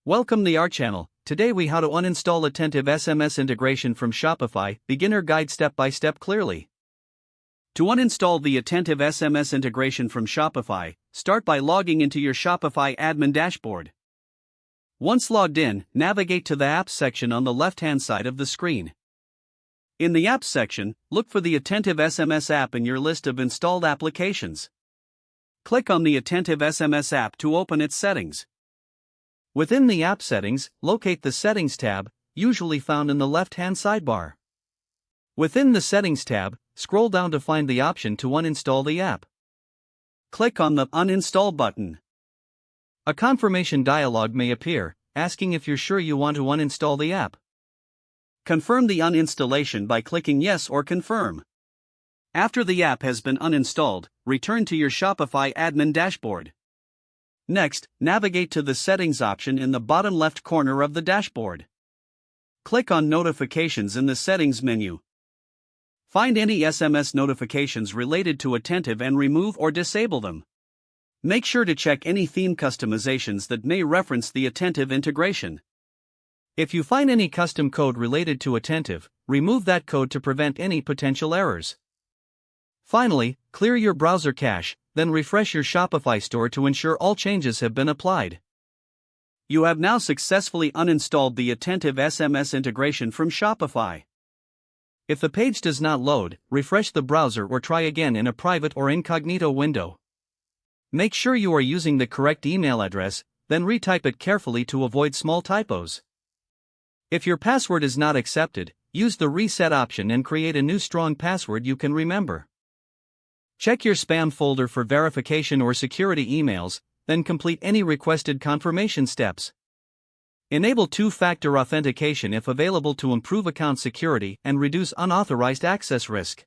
Welcome to our channel. Today we how to uninstall Attentive SMS integration from Shopify, beginner guide step by step clearly. To uninstall the Attentive SMS integration from Shopify, start by logging into your Shopify admin dashboard. Once logged in, navigate to the Apps section on the left-hand side of the screen. In the Apps section, look for the Attentive SMS app in your list of installed applications. Click on the Attentive SMS app to open its settings. Within the app settings, locate the Settings tab, usually found in the left-hand sidebar. Within the Settings tab, scroll down to find the option to uninstall the app. Click on the Uninstall button. A confirmation dialog may appear, asking if you're sure you want to uninstall the app. Confirm the uninstallation by clicking Yes or Confirm. After the app has been uninstalled, return to your Shopify admin dashboard. Next, navigate to the Settings option in the bottom left corner of the dashboard. Click on Notifications in the Settings menu. Find any SMS notifications related to Attentive and remove or disable them. Make sure to check any theme customizations that may reference the Attentive integration. If you find any custom code related to Attentive, remove that code to prevent any potential errors. Finally, clear your browser cache, then refresh your Shopify store to ensure all changes have been applied. You have now successfully uninstalled the Attentive SMS integration from Shopify. If the page does not load, refresh the browser or try again in a private or incognito window. Make sure you are using the correct email address, then retype it carefully to avoid small typos. If your password is not accepted, use the reset option and create a new strong password you can remember. Check your spam folder for verification or security emails, then complete any requested confirmation steps. Enable two-factor authentication if available to improve account security and reduce unauthorized access risk.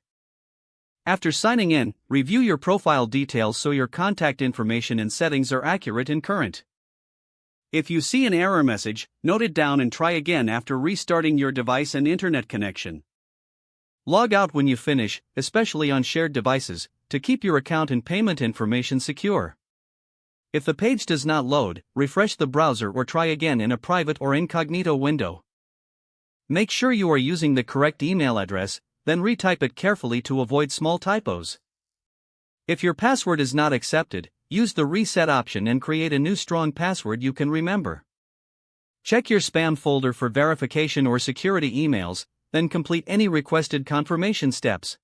After signing in, review your profile details so your contact information and settings are accurate and current. If you see an error message, note it down and try again after restarting your device and internet connection. Log out when you finish, especially on shared devices, to keep your account and payment information secure. If the page does not load, refresh the browser or try again in a private or incognito window. Make sure you are using the correct email address, then retype it carefully to avoid small typos. If your password is not accepted, use the reset option and create a new strong password you can remember. Check your spam folder for verification or security emails, then complete any requested confirmation steps.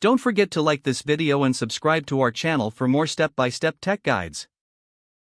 Don't forget to like this video and subscribe to our channel for more step-by-step tech guides.